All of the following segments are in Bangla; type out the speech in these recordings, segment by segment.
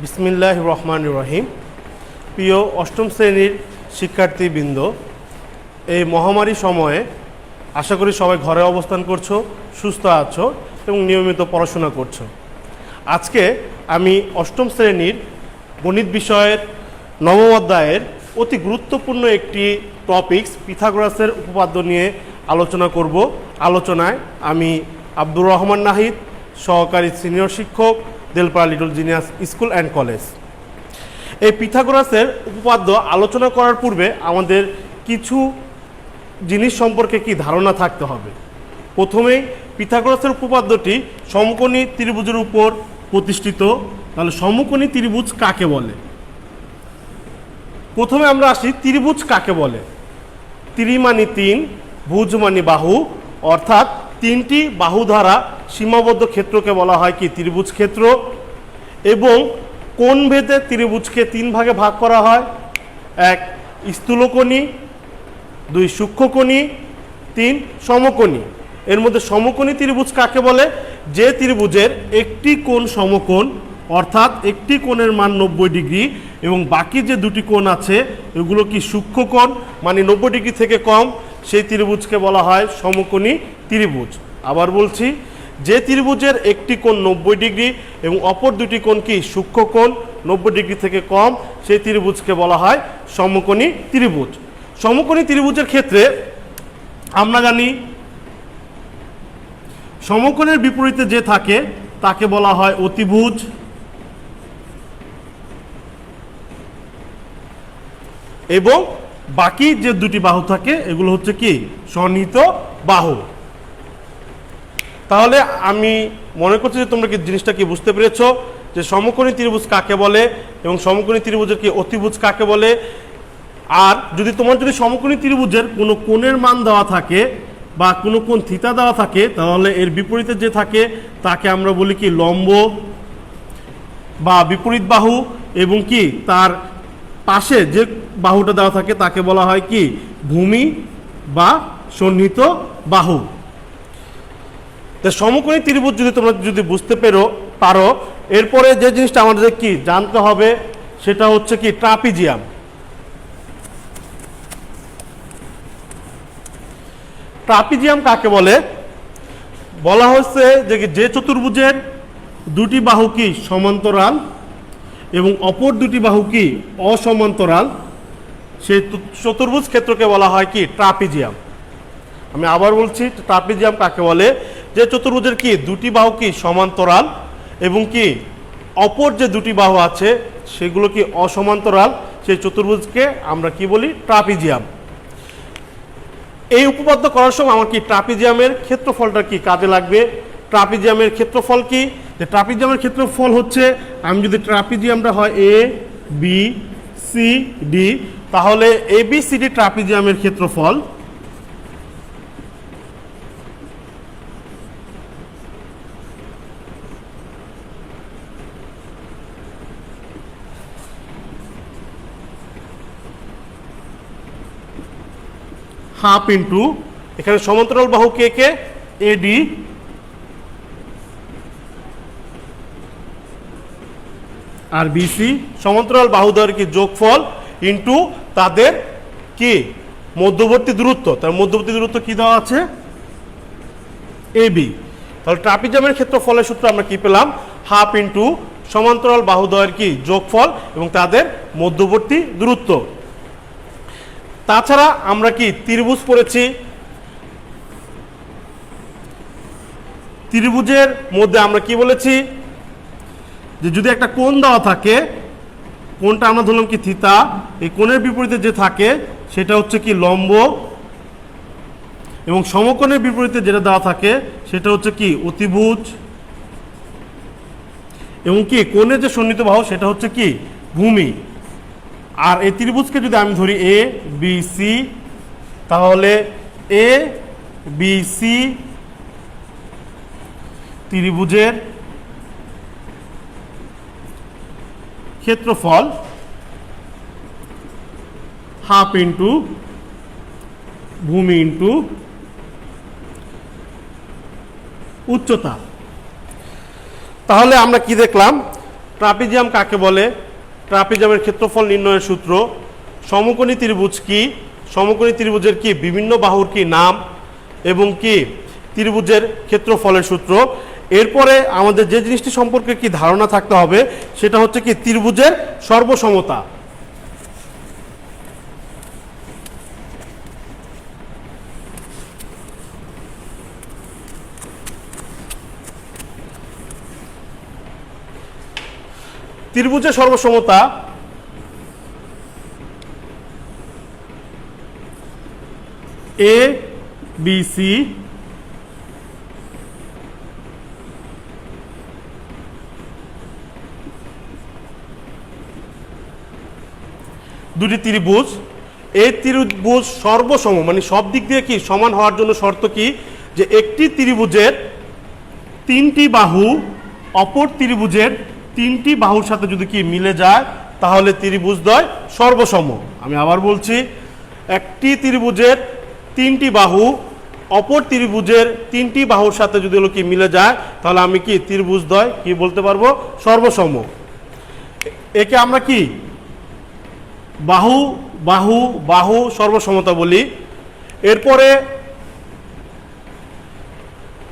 বিসমিল্লাহির রহমানির রহিম। প্রিয় অষ্টম শ্রেণীর শিক্ষার্থীবৃন্দ, এই মহামারী সময়ে আশা করি সবাই ঘরে অবস্থান করছো, সুস্থ আছো এবং নিয়মিত পড়াশোনা করছো। আজকে আমি অষ্টম শ্রেণীর গণিত বিষয়ের নবম অধ্যায়ের অতি গুরুত্বপূর্ণ একটি টপিকস পিথাগোরাসের উপপাদ্য নিয়ে আলোচনা করব। আলোচনায় আমি আব্দুর রহমান নাহিদ, সহকারী সিনিয়র শিক্ষক, Delpara little genius school and college. এই পিথাগোরাসের উপপাদ্য আলোচনা করার পূর্বে আমাদের কিছু জিনিস সম্পর্কে কি ধারণা থাকতে হবে। প্রথমেই পিথাগোরাসের উপপাদ্যটি সমকোণী ত্রিভুজের উপর প্রতিষ্ঠিত। তাহলে সমকোণী ত্রিভুজ কাকে বলে? প্রথমে আমরা আসি ত্রিভুজ কাকে বলে। ত্রি মানে তিন, ভুজ মানে বাহু, অর্থাৎ তিনটি বাহু দ্বারা সীমাবদ্ধ ক্ষেত্রকে বলা হয় কি ত্রিভুজ ক্ষেত্র। এবং কোণ ভেদে ত্রিভুজকে তিন ভাগে ভাগ করা হয়। এক স্থূলকোণী, দুই সূক্ষ্মকোণী, তিন সমকোণী। এর মধ্যে সমকোণী ত্রিভুজ কাকে বলে? যে ত্রিভুজের একটি কোণ সমকোণ, অর্থাৎ একটি কোণের মান 90 ডিগ্রি এবং বাকি যে দুটি কোণ আছে এগুলো কি সূক্ষ্মকোণ, মানে 90 ডিগ্রি থেকে কম, সেই ত্রিভুজকে বলা হয় সমকোণী ত্রিভুজ। আবার বলছি, যে ত্রিভুজের একটি কোণ 90 ডিগ্রি এবং অপর দুটি কোণ কি সূক্ষ্মকোণ, 90 ডিগ্রি থেকে কম, সেই ত্রিভুজকে বলা হয় সমকোণী ত্রিভুজ। সমকোণী ত্রিভুজের ক্ষেত্রে আমরা জানি সমকোণের বিপরীতে যে থাকে তাকে বলা হয় অতিভুজ, এবং বাকি যে দুটি বাহু থাকে এগুলো হচ্ছে কি সন্নিহিত বাহু। তাহলে আমি মনে করছি যে তোমরা কি জিনিসটা কি বুঝতে পেরেছো যে সমকোণী ত্রিভুজ কাকে বলে এবং সমকোণী ত্রিভুজের কি অতিভুজ কাকে বলে। আর যদি তোমার যদি সমকোণী ত্রিভুজের কোনো কোণের মান দেওয়া থাকে বা কোনো কোণ থিতা দেওয়া থাকে, তাহলে এর বিপরীতে যে থাকে তাকে আমরা বলি কি লম্ব বা বিপরীত বাহু, এবং কি তার পাশে যে বাহুটা দেওয়া থাকে তাকে বলা হয় কি ভূমি বা সন্নিহিত বাহু। তো সমকোণী ত্রিভুজ যদি তোমরা বুঝতে পারো, এরপরে যে জিনিসটা আমাদের কি জানতে হবে সেটা হচ্ছে কি ট্রাপিজিয়াম। ট্রাপিজিয়াম কাকে বলে? বলা হচ্ছে যে চতুর্ভুজের দুটি বাহু কি সমান্তরাল এবং অপর দুটি বাহু কি অসমান্তরাল, সেই চতুর্ভুজ ক্ষেত্রকে বলা হয় কি ট্রাপিজিয়াম। আমি আবার বলছি, ট্রাপিজিয়াম কাকে বলে? যে চতুর্ভুজের কি দুটি বাহু কি সমান্তরাল এবং কি অপর যে দুটি বাহু আছে সেগুলো কি অসমান্তরাল, সেই চতুর্ভুজকে আমরা কি বলি ট্রাপিজিয়াম। এই উপপাদ্য করার সময় আমার কি ট্রাপিজিয়ামের ক্ষেত্রফলটা কি কাজে লাগবে। ট্রাপিজিয়ামের ক্ষেত্রফল কি? যে ট্রাপিজিয়ামের ক্ষেত্রফল হচ্ছে, আমি যদি ট্রাপিজিয়ামটা হয় এ বি সি ডি, তাহলে এ বি সি ডি ট্রাপিজিয়ামের ক্ষেত্রফল। হাফ ইন্টু এখানে সমান্তরাল বাহু কে কে এডি আর বিসি, সমান্তরাল বাহুদ্বয়ের কি যোগফল ইন্টু তাদের কি মধ্যবর্তী দূরত্ব। তার মধ্যবর্তী দূরত্ব কি দেওয়া আছে এবি। তাহলে ট্রাপিজিয়ামের ক্ষেত্রফলের সূত্র আমরা কি পেলাম? হাফ ইন্টু সমান্তরাল বাহুদ্বয়ের কি যোগফল এবং তাদের মধ্যবর্তী দূরত্ব। তাছাড়া আমরা কি ত্রিভুজ পড়েছি, ত্রিভুজের মধ্যে আমরা কি বলেছি যে যদি একটা কোণ দেওয়া থাকে, কোণটা আমরা ধরলাম কি থিতা, এই কোণের বিপরীতে যে থাকে সেটা হচ্ছে কি লম্ব, এবং সমকোণের বিপরীতে যেটা দেওয়া থাকে সেটা হচ্ছে কি অতিভুজ, এবং কি কোণের যে সন্নিহিত বাহু সেটা হচ্ছে কি ভূমি। আর এই ত্রিভুজকে যদি আমি ধরি এ বি সি, তাহলে এ বি সি ত্রিভুজের ক্ষেত্রফল হাফ ইন্টু ভূমি ইন্টু উচ্চতা। তাহলে আমরা কি দেখলাম ট্রাপিজিয়াম কাকে বলে? ট্রাপিজিয়ামের ক্ষেত্রফল নির্ণয়ের সূত্র। সমকোণী ত্রিভুজ কি? সমকোণী ত্রিভুজের কি বিভিন্ন বাহুর কি নাম এবং কি ত্রিভুজের ক্ষেত্রফলের সূত্র। এরপরে আমাদের যে জিনিসটি সম্পর্কে কি ধারণা থাকতে হবে সেটা হচ্ছে কি ত্রিভুজের সর্বসমতা। ত্রিভুজের সর্বসমতা এ বি সি দুটি ত্রিভুজ। এই ত্রিভুজ সর্বসম মানে সব দিক দিয়ে কি সমান হওয়ার জন্য শর্ত কি যে একটি ত্রিভুজের তিনটি বাহু অপর ত্রিভুজের তিনটি বাহুর সাথে যদি কি মিলে যায় তাহলে ত্রিভুজদ্বয় সর্বসম। আমি আবার বলছি, একটি ত্রিভুজের তিনটি বাহু অপর ত্রিভুজের তিনটি বাহুর সাথে যদি হলো কি মিলে যায় তাহলে আমি কি ত্রিভুজদ্বয় কি বলতে পারবো? সর্বসম। একে আমরা কি বাহু বাহু বাহু সর্বসমতা বলি। এরপরে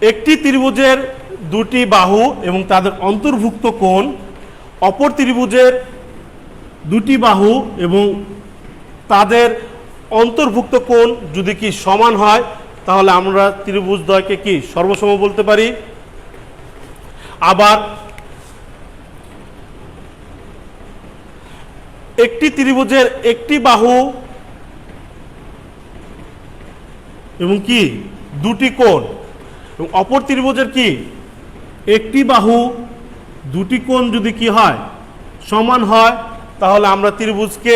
একটি ত্রিভুজের দুটি বাহু এবং তাদের অন্তর্ভুক্ত কোণ অপর ত্রিভুজের দুটি বাহু এবং তাদের অন্তর্ভুক্ত কোণ যদি কি সমান হয় তাহলে আমরা ত্রিভুজদ্বয়কে কি সর্বসম বলতে পারি। আবার একটি ত্রিভুজের একটি বাহু এবং কি দুটি কোণ এবং অপর ত্রিভুজের কি একটি বাহু দুটি কোণ যদি কি হয় সমান হয় তাহলে আমরা ত্রিভুজকে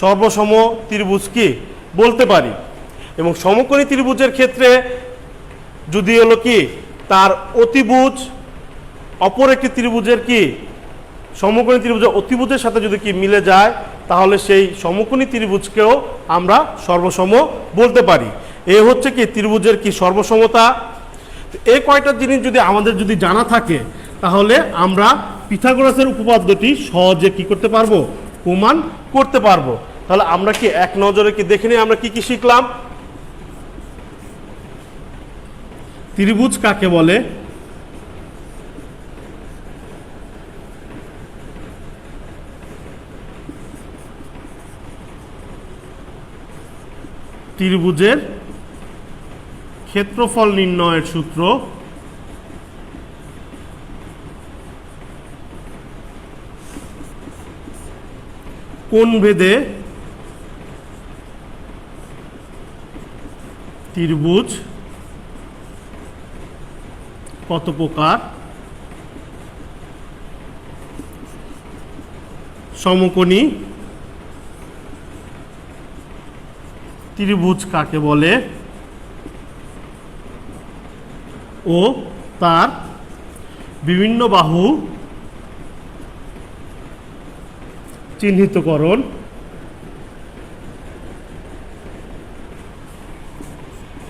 সর্বসম ত্রিভুজ কি বলতে পারি। এবং সমকোণী ত্রিভুজের ক্ষেত্রে যদি হলো কি তার অতিভুজ অপর একটি ত্রিভুজের কি সমকোণী ত্রিভুজের অতিভুজের সাথে যদি কি মিলে যায় তাহলে সেই সমকোণী ত্রিভুজকেও আমরা সর্বসম বলতে পারি। এ হচ্ছে কি ত্রিভুজের কি সর্বসমতা। এই কয়টা জিনিস যদি আমাদের যদি জানা থাকে তাহলে আমরা পিথাগোরাসের উপপাদ্যটি সহজে কি করতে পারবো? প্রমাণ করতে পারবো। তাহলে আমরা কি এক নজরে কি দেখে নিই আমরা কি কি শিখলাম। ত্রিভুজ কাকে বলে? ত্রিভুজের ক্ষেত্রফল নির্ণয়ের সূত্র। কোণ ভেদে ত্রিভুজ কত প্রকার? সমকোণী ত্রিভুজ কাকে বলে ও তার বিভিন্ন বাহু চিহ্নিতকরণ।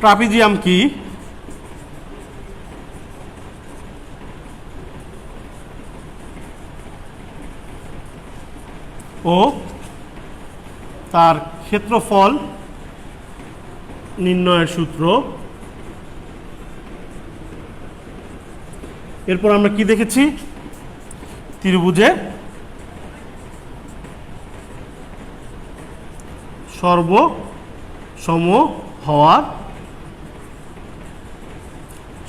ট্রাপিজিয়াম কি? ও তার ক্ষেত্রফল নির্ণয়ের সূত্র। এরপর আমরা কি দেখেছি? ত্রিভুজে সর্বসম হওয়ার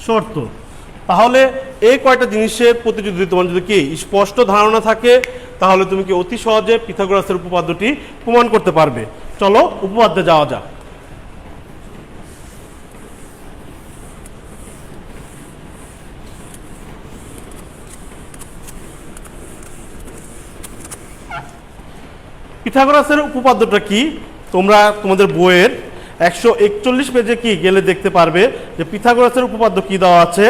শর্ত। তাহলে এই কয়টা জিনিসের প্রতি যদি তোমার যদি কি স্পষ্ট ধারণা থাকে তাহলে তুমি কি অতি সহজে পিথাগোরাসের উপপাদ্যটি প্রমাণ করতে পারবে। চলো উপপাদ্যে যাওয়া যাক। পিথাগোরাসের উপপাদ্যটা কি তোমরা তোমাদের বইয়ের 141 পেজে কি গেলে দেখতে পারবে যে পিথাগোরাসের উপপাদ্য কি দেওয়া আছে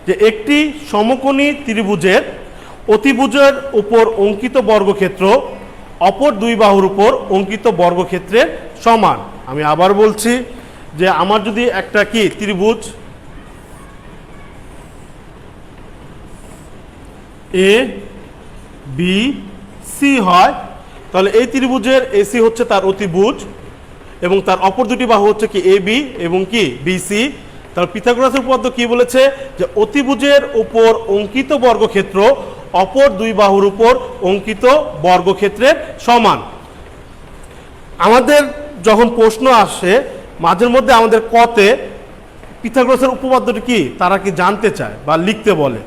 যে একটি সমকোণী ত্রিভুজের অতিভুজের উপর অঙ্কিত বর্গক্ষেত্র অপর দুই বাহুর উপর অঙ্কিত বর্গক্ষেত্রের সমান। আমি আবার বলছি যে আমার যদি একটা কি ত্রিভুজ এ বি সি হয়, তাহলে এই ত্রিভুজের এসি হচ্ছে তার অতিভুজ এবং তার অপর দুটি বাহু হচ্ছে কি এ বি এবং কি বিসি। তাহলে পিথাগোরাসের উপপাদ্য কি বলেছে যে অতিভুজের উপর অঙ্কিত বর্গক্ষেত্র অপর দুই বাহুর উপর অঙ্কিত বর্গক্ষেত্রের সমান। আমাদের যখন প্রশ্ন আসে মাঝের মধ্যে আমাদের কতে পিথাগোরাসের উপপাদ্যটি কি তারা কি জানতে চায় বা লিখতে বলে,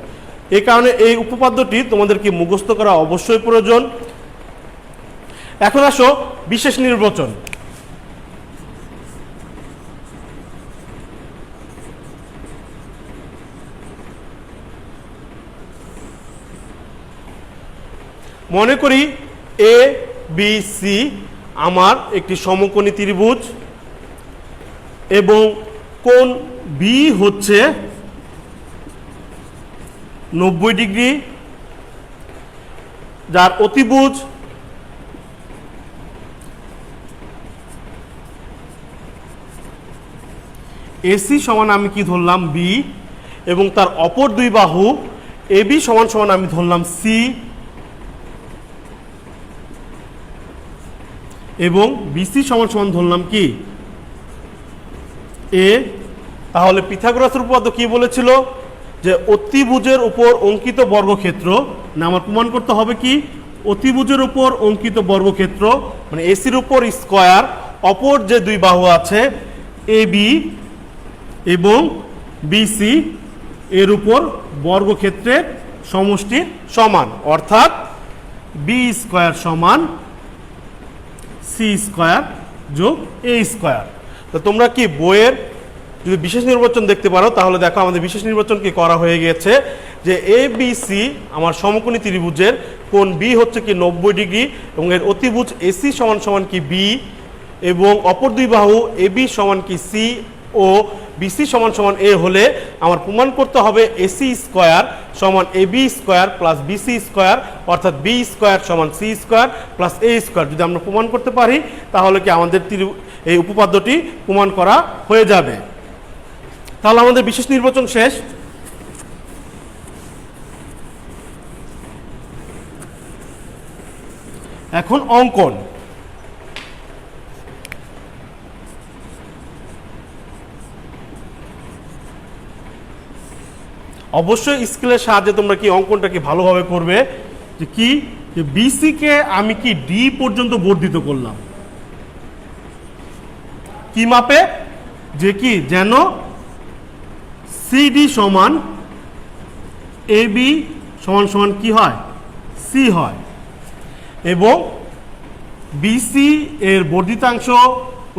এই কারণে এই উপপাদ্যটি তোমাদের কি মুখস্থ করা অবশ্যই প্রয়োজন। এখন আসো বিশেষ নির্বাচন। মনে করি এ বি সি আমার একটি সমকোণী ত্রিভুজ এবং কোণ বি হচ্ছে 90 ডিগ্রি, যার অতিভুজ এসি সমান আমি কি ধরলাম বি এবং তার অপর দুই বাহু এ বি সমান সমান আমি ধরলাম সি এবং বিসি সমান সমান ধরলাম কি এ। তাহলে পিথাগোরাসের উপপাদ্য কি বলেছিল যে অতিভুজের উপর অঙ্কিত বর্গক্ষেত্র, না আমার প্রমাণ করতে হবে কি অতিভুজের উপর অঙ্কিত বর্গক্ষেত্র মানে এসির উপর স্কয়ার অপর যে দুই বাহু আছে এ বি এবং বিসি এর উপর বর্গক্ষেত্রের সমষ্টির সমান, অর্থাৎ বি স্কয়ার সমান সি স্কয়ার যোগ এ স্কয়ার। তো তোমরা কি বইয়ের যদি বিশেষ নির্বাচন দেখতে পারো তাহলে দেখো আমাদের বিশেষ নির্বাচন কি করা হয়ে গেছে যে এ বি সি আমার সমকোণী ত্রিভুজের কোণ বি হচ্ছে কি 90 ডিগ্রি এবং এর অতিভুজ এসি সমান সমান কি বি এবং অপর দুই বাহু এ বি সমান কি সি ও বিসি সমান সমান এ হলে আমার প্রমাণ করতে হবে এসি স্কয়ার সমান A B square plus BC square, অর্থাৎ বি স্কয়ার সমান C square plus A square. যদি আমরা প্রমাণ করতে পারি তাহলে কি আমাদের এই উপপাদ্যটি প্রমাণ করা হয়ে যাবে। তাহলে আমাদের বিশেষ নির্বাচন শেষ। এখন অঙ্কন। অবশ্যই স্কেলের সাহায্যে তোমরা কি অঙ্কনটা কি ভালোভাবে করবে যে কি যে বিসি কে আমি কি ডি পর্যন্ত বর্ধিত করলাম কি মাপে যে কি যেন সিডি সমান এ বি সমান সমান কি হয় সি হয় এবং বিসি এর বর্ধিতাংশ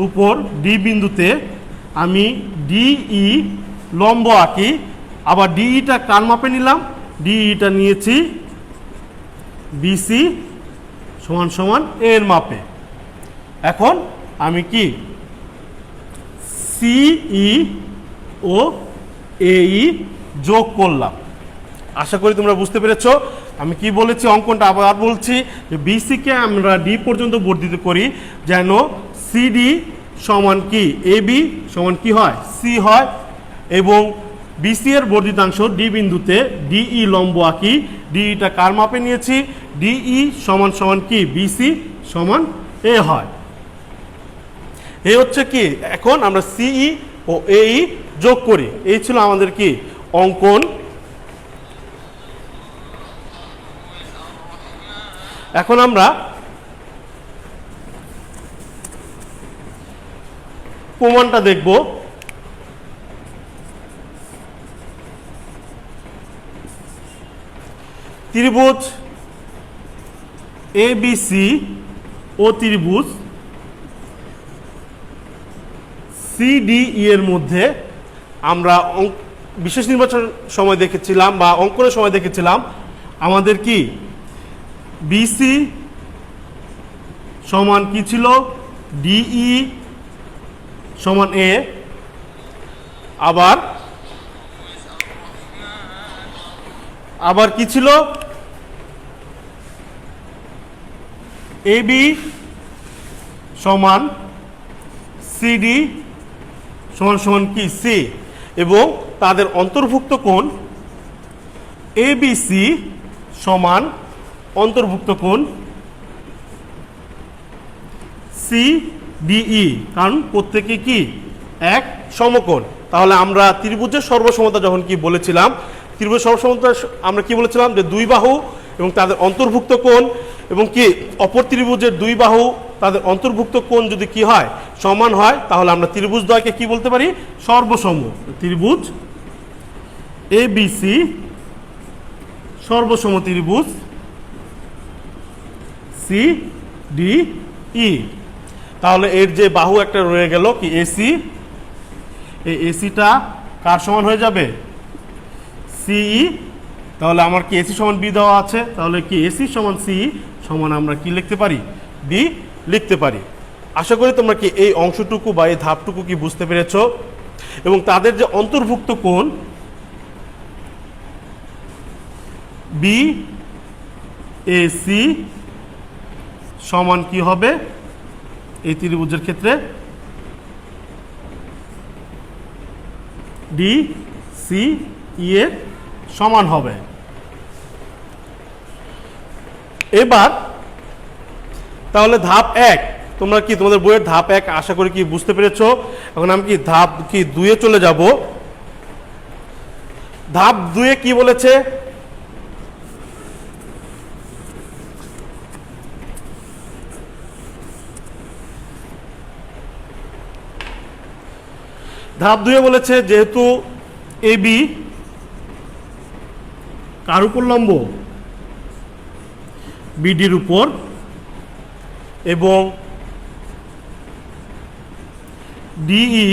উপর ডি বিন্দুতে আমি ডিই লম্ব আঁকি। আবার ডিইটা কার মাপে নিলাম ডিইটা নিয়েছি বিসি সমান সমান এর মাপে। এখন আমি কি সিই ও এই যোগ করলাম। আশা করি তোমরা বুঝতে পেরেছ আমি কি বলেছি। অঙ্কনটা আবার বলছি যে বিসিকে আমরা ডি পর্যন্ত বর্ধিত করি যেন সিডি সমান কি এ বি সমান কি হয় সি হয় এবং বিসি এর বর্ধিতাংশ ডি বিন্দুতে ডিই লম্ব আঁকি। ডিইটা কার মাপে নিয়েছি ডিই সমান সমান কি বিসি সমান এ হয়। এই হচ্ছে কি এখন আমরা সিই ও এই যোগ করি। এই ছিল আমাদের কি অঙ্কন। এখন আমরা প্রমাণটা দেখব। ত্রিভুজ এ বি সি ও ত্রিভুজ সিডিই এর মধ্যে আমরা বিশেষ নির্বাচন সময় দেখেছিলাম বা অঙ্কনের সময় দেখেছিলাম আমাদের কি বিসি সমান কি ছিল ডিই সমান এ, আবার কি ছিল এ বি সমান সিডি সমান সমান কি সি এবং তাদের অন্তর্ভুক্ত কোণ এবিসি সমান অন্তর্ভুক্ত কোণ CDE, কারণ প্রত্যেকে কি এক সমকোণ। তাহলে আমরা ত্রিভুজের সর্বসমতা যখন কি বলেছিলাম, ত্রিভুজের সর্বসমতা আমরা কি বলেছিলাম যে দুই বাহু এবং তাদের অন্তর্ভুক্ত কোণ এবং কি অপর ত্রিভুজের দুই বাহু তাদের অন্তর্ভুক্ত কোণ যদি কি হয় সমান হয়, তাহলে আমরা ত্রিভুজ দ্বয়কে কি বলতে পারি সর্বসম। ত্রিভুজ ABC সর্বসম ত্রিভুজ CDE। তাহলে এর যে বাহু একটা রয়ে গেল কি AC, এই এসিটা কার সমান হয়ে যাবে CE। তাহলে আমার কি AC সমান B দেওয়া আছে, তাহলে কি AC সমান CE সমান আমরা কি লিখতে পারি B লিখতে পারি। আশা করি তোমরা কি এই অংশটুকু বা এই ধাপটুকু কি বুঝতে পেরেছ। এবং তাদের যে অন্তর্ভুক্ত কোণ BAC সমান কি হবে এই ত্রিভুজের ক্ষেত্রে DCE এর সমান হবে। এবার তাহলে ধাপ 1 তোমরা কি তোমাদের বইয়ের ধাপ 1 আশা করি কি বুঝতে পেরেছো। এখন আমি কি ধাপ কি 2 এ চলে যাব। ধাপ 2 এ কি বলেছে, ধাপ 2 এ বলেছে যেহেতু AB কার উপর লম্ব BDর উপর এবং DE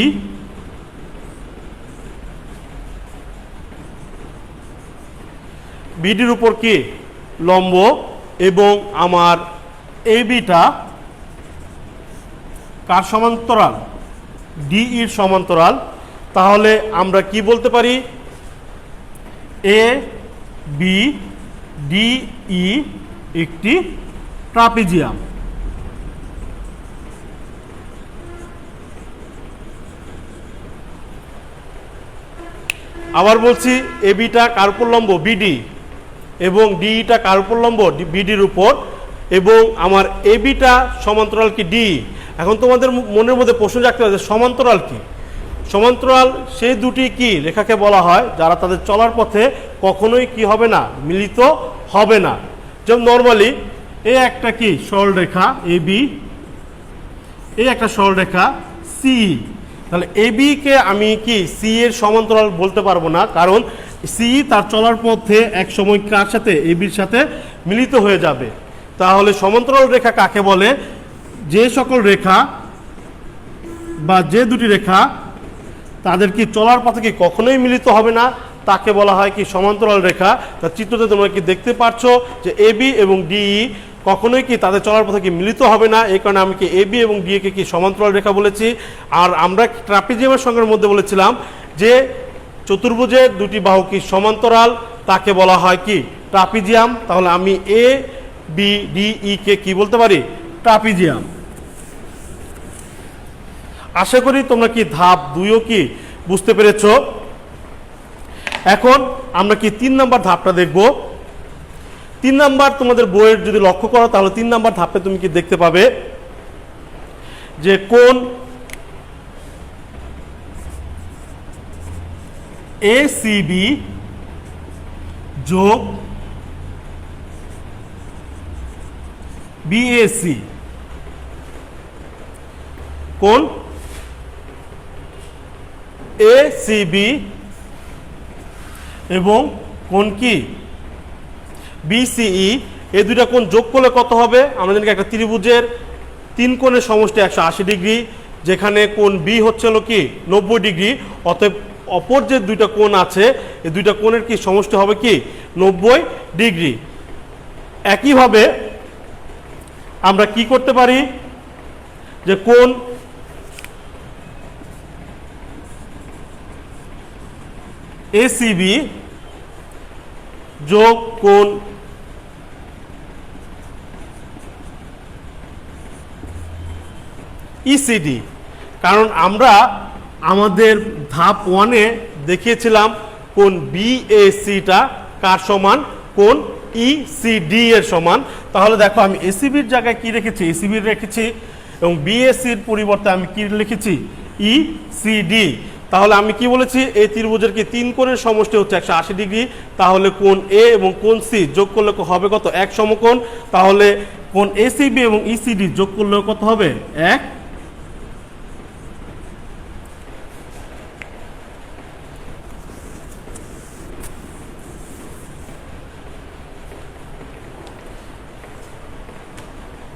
BDর উপর কি লম্ব এবং আমার ABটা কার সমান্তরাল DEর সমান্তরাল, তাহলে আমরা কি বলতে পারি ABDE একটি ট্রাপিজিয়াম। আবার বলছি ABটা কার উপর লম্ব BD এবং DEটা কার উপর লম্ব BDর উপর এবং আমার ABটা সমান্তরাল কি DE। এখন তোমাদের মনের মধ্যে প্রশ্ন রাখতে হবে যে সমান্তরাল কি। সমান্তরাল সেই দুটি কি রেখাকে বলা হয় যারা তাদের চলার পথে কখনোই কি হবে না মিলিত হবে না। যেমন নর্মালি এই একটা কি সরল রেখা AB, এই একটা সরল রেখা CE। তাহলে AB কে আমি কি CE এর সমান্তরাল বলতে পারবো না, কারণ CE তার চলার পথে এক সময় কার সাথে ABর সাথে মিলিত হয়ে যাবে। তাহলে সমান্তরাল রেখা কাকে বলে, যে সকল রেখা বা যে দুটি রেখা তাদের কি চলার পথে কি কখনোই মিলিত হবে না তাকে বলা হয় কি সমান্তরাল রেখা। তার চিত্রতে তোমরা কি দেখতে পাচ্ছ যে AB এবং DE কখনোই কি তাদের চলার পথে কি মিলিত হবে না, এই কারণে আমি কি AB এবং DE কে কি সমান্তরাল রেখা বলেছি। আর আমরা ট্রাপিজিয়ামের সংজ্ঞার মধ্যে বলেছিলাম যে চতুর্ভুজের দুটি বাহু কি সমান্তরাল তাকে বলা হয় কি ট্রাপিজিয়াম। তাহলে আমি ABDE কে কি বলতে পারি ট্রাপিজিয়াম। আশা করি তোমরা কি ধাপ 2ও কি বুঝতে পেরেছ। এখন আমরা কি 3 নাম্বার ধাপটা দেখব। 3 নাম্বার তোমাদের বইয়ের যদি লক্ষ্য করো তাহলে 3 নাম্বার ধাপে তুমি কি দেখতে পাবে যে কোণ ACB যোগ BAC কোণ ACB এবং কোণ কি BCE, এই দুইটা কোণ যোগ করলে কত হবে। আমরা জানি একটা ত্রিভুজের 3 কোণের সমষ্টি 180 ডিগ্রি, যেখানে কোণ B হচ্ছে হলো কি 90 ডিগ্রি। অতএব অপর যে দুইটা কোণ আছে এই দুইটা কোণের কি সমষ্টি হবে কি 90 ডিগ্রি। একইভাবে আমরা কি করতে পারি যে কোণ ACB যোগ কোণ ECD, কারণ আমরা আমাদের ধাপ 1 এ দেখিয়েছিলাম কোণ BACটা কার সমান কোণ ইসিডি এর সমান। তাহলে দেখো আমি এসিবির জায়গায় কি রেখেছি, এসিবির রেখেছি, এবং বিএসির পরিবর্তে আমি কি লিখেছি, ইসিডি। তাহলে আমি কি বলেছি, এই ত্রিভুজের কি 3 কোণের সমষ্টি হচ্ছে 180 ডিগ্রি। তাহলে কোণ এ এবং কোণ সি যোগ করলে হবে কত, এক সমকোণ। তাহলে কোণ এসিবি এবং ইসিডি যোগ করলে কত হবে, এক।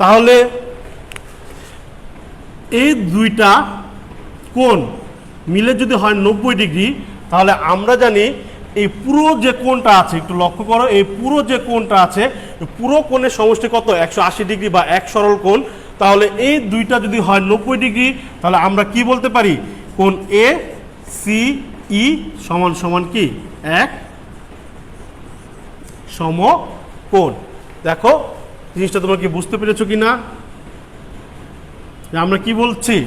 তাহলে এই দুইটা কোণ মিলে যদি হয় 90 ডিগ্রি, তাহলে আমরা জানি এই পুরো যে কোণটা আছে, একটু লক্ষ্য করো, এই পুরো যে কোণটা আছে, পুরো কোণের সমষ্টি কত, 180 ডিগ্রি বা এক সরল কোণ। তাহলে এই দুইটা যদি হয় 90 ডিগ্রি, তাহলে আমরা কি বলতে পারি, কোণ এ সি ই সমান সমান কি, এক সমকোণ। দেখো জিনিসটা তোমরা কি বুঝতে পেরেছো কিনা, আমরা কি বলছি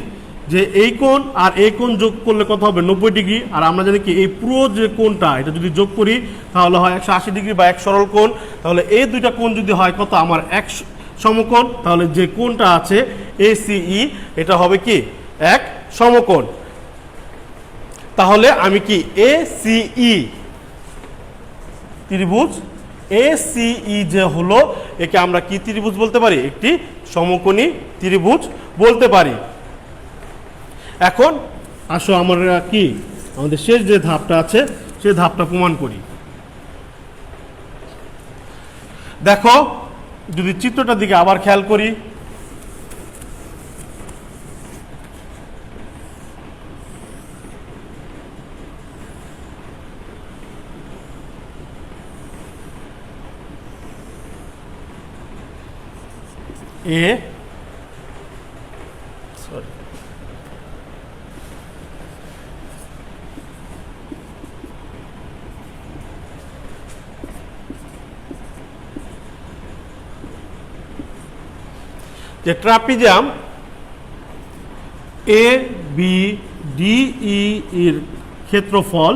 যে এই কোণ আর এই কোণ যোগ করলে কত হবে, 90 ডিগ্রি। আর আমরা জানি কি এই পুরো যে কোণটা, এটা যদি যোগ করি তাহলে হয় 180 ডিগ্রি বা এক সরল কোণ। তাহলে এই দুইটা কোণ যদি হয় কত, আমার এক সমকোণ। তাহলে যে কোণটা আছে এসিই, এটা হবে কি এক সমকোণ। তাহলে আমি কি এসিই ত্রিভুজ, এসিই যে হলো, একে আমরা কি ত্রিভুজ বলতে পারি, একটি সমকোণী ত্রিভুজ বলতে পারি। এখন আসো আমরা কি আমাদের শেষ যে ধাপটা আছে সেই ধাপটা প্রমাণ করি। দেখো যদি চিত্রটার দিকে আবার খেয়াল করি, যে trapezium A B D E এর ক্ষেত্রফল,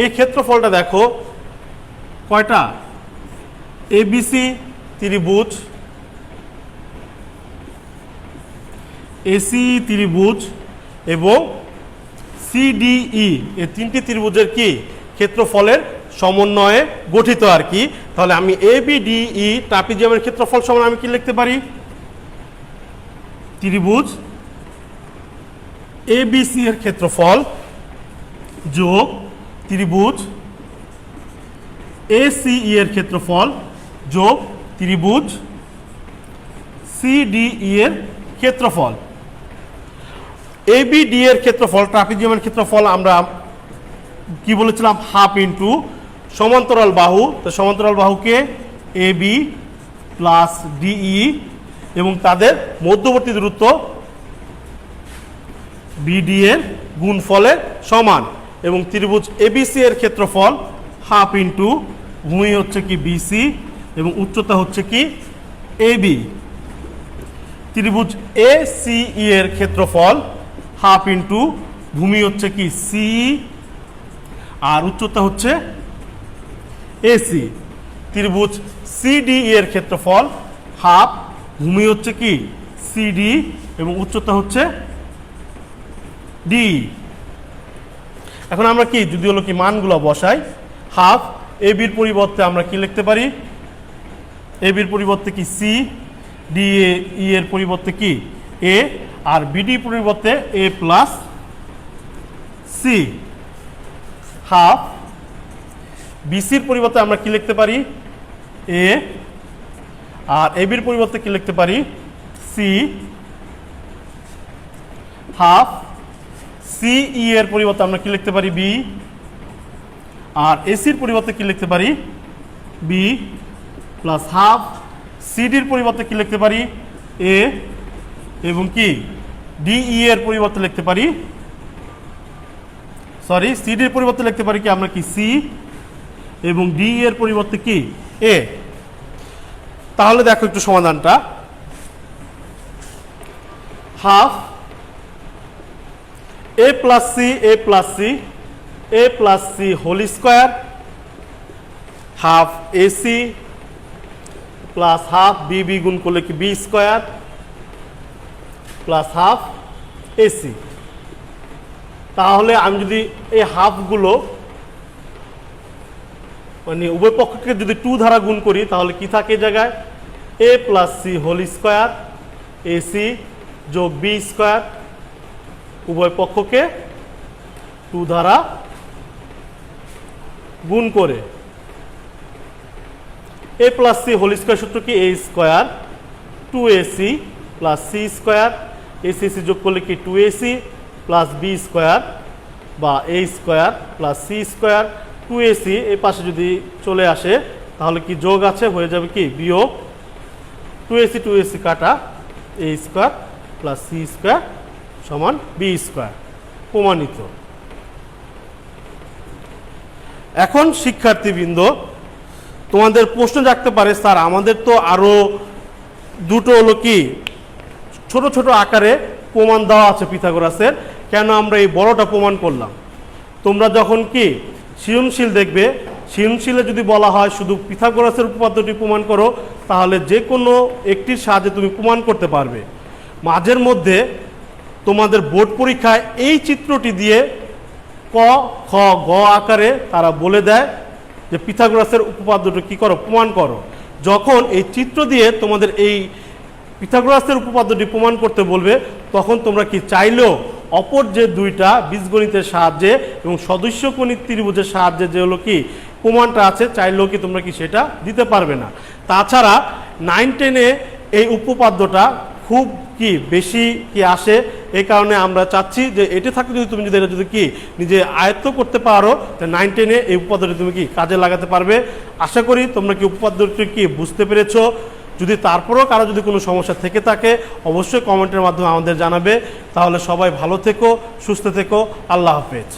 এই ক্ষেত্রফলটা দেখো কয়টা, এবিসি ত্রিভুজ, এসি ত্রিভুজ এবং সিডিই, এই তিনটি ত্রিভুজের কি ক্ষেত্রফলের সমন্বয়ে গঠিত আর কি। তাহলে আমি এবিডিই ট্রাপিজিয়ামের ক্ষেত্রফল সমান আমি কি লিখতে পারি, ত্রিভুজ এবিসি এর ক্ষেত্রফল যোগ ত্রিভুজ এসিই এর ক্ষেত্রফল যোগ ত্রিভুজ সিডিই এর ক্ষেত্রফল। এবিডি এর ক্ষেত্রফল, ট্রাপিজিয়ামের ক্ষেত্রফল আমরা কি বলেছিলাম, হাফ ইন্টু সমান্তরাল বাহু। তো সমান্তরাল বাহুকে এবি প্লাস ডিই এবং তাদের মধ্যবর্তী দূরত্ব বিডি এর গুণফলের সমান। এবং ত্রিভুজ এবিসি এর ক্ষেত্রফল হাফ ইন্টু ভূমি হচ্ছে কি বিসি এবং উচ্চতা হচ্ছে কি এবি। ত্রিভুজ এসিই এর ক্ষেত্রফল হাফ ইন্টু ভূমি হচ্ছে কি সি আর উচ্চতা হচ্ছে এসি। ত্রিভুজ সিডি এর ক্ষেত্রফল হাফ, ভূমি হচ্ছে কি সিডি এবং উচ্চতা হচ্ছে ডি। এখন আমরা কি যদি হলো কি মানগুলো বসাই, হাফ এবির পরিবর্তে আমরা কি লিখতে পারি, এবির পরিবর্তে কি সি, ডি ই এর পরিবর্তে কি এ, আর বিডি পরিবর্তে এ প্লাস সি। হাফ বিসির পরিবর্তে আমরা কি লিখতে পারি, এ, আর এবির পরিবর্তে কি লিখতে পারি, সি। হাফ সিই এর পরিবর্তে আমরা কি লিখতে পারি, বি, আর এসির পরিবর্তে কি লিখতে পারি, বি প্লাস হাফ সিডির পরিবর্তে কি লিখতে পারি, এ, এবং কি ডিই এর পরিবর্তে লিখতে পারি, সরি সিডির পরিবর্তে লিখতে পারি কি আমরা কি সি এবং ডি এর পরিবর্তে কি এ। তাহলে দেখো একটু সমাধানটা, half A plus C, A plus C, A plus C whole square half AC plus half B B গুণ করলে কি B square plus half AC. তাহলে আমি যদি এই হাফগুলো মানে উভয় পক্ষকে যদি 2 দ্বারা গুণ করি তাহলে কি থাকে এই জায়গায় A plus C whole square AC যোগ বি স্কোয়ার, উভয় পক্ষকে 2 দ্বারা গুণ করে A plus C whole square সূত্র কি A square 2ac plus C square, AC AC যোগ করলে কি 2ac প্লাস বি স্কোয়ার বা A square plus C square 2ac এই পাশে যদি চলে আসে তাহলে কি যোগ আছে হয়ে যাবে কি বিয়োগ 2ac কাটা এ স্কোয়ার প্লাস সি স্কোয়ার সমান বি স্কোয়ার প্রমাণিত। এখন শিক্ষার্থীবৃন্দ তোমাদের প্রশ্ন জাগতে পারে স্যার আমাদের তো আরও দুটো হলো কি ছোট ছোট আকারে প্রমাণ দেওয়া আছে পিথাগোরাসের, কেন আমরা এই বড়টা প্রমাণ করলাম? তোমরা যখন কি সৃজনশীল দেখবে, সৃজনশীলে যদি বলা হয় শুধু পিথাগোরাসের উপপাদ্যটি প্রমাণ করো তাহলে যে কোনো একটির সাহায্যে তুমি প্রমাণ করতে পারবে। মাঝের মধ্যে তোমাদের বোর্ড পরীক্ষায় এই চিত্রটি দিয়ে ক খ গ আকারে তারা বলে দেয় যে পিথাগোরাসের উপপাদ্যটি কী করো প্রমাণ করো। যখন এই চিত্র দিয়ে তোমাদের এই পিথাগোরাসের উপপাদ্যটি প্রমাণ করতে বলবে তখন তোমরা কি চাইলেও অপর যে দুইটা বীজগণিতের সাহায্যে এবং সদস্যকোণী ত্রিভুজের সাহায্যে যে হলো কি প্রমাণটা আছে চাইলেও কি তোমরা কি সেটা দিতে পারবে না। তাছাড়া 9-10-এ এই উপপাদ্যটা খুব কি বেশি কি আসে, এই কারণে আমরা চাচ্ছি যে এটি থাকলে যদি তুমি যদি এটা যদি কি নিজে আয়ত্ত করতে পারো তাহলে 9-10-এ এই উপপাদ্যটি তুমি কি কাজে লাগাতে পারবে। আশা করি তোমরা কি উপপাদ্যটি কি বুঝতে পেরেছো। যদি তারপরেও কারো যদি কোনো সমস্যা থেকে থাকে অবশ্যই কমেন্টের মাধ্যমে আমাদের জানাবে। তাহলে সবাই ভালো থেকো, সুস্থ থেকো, আল্লাহ হাফেজ।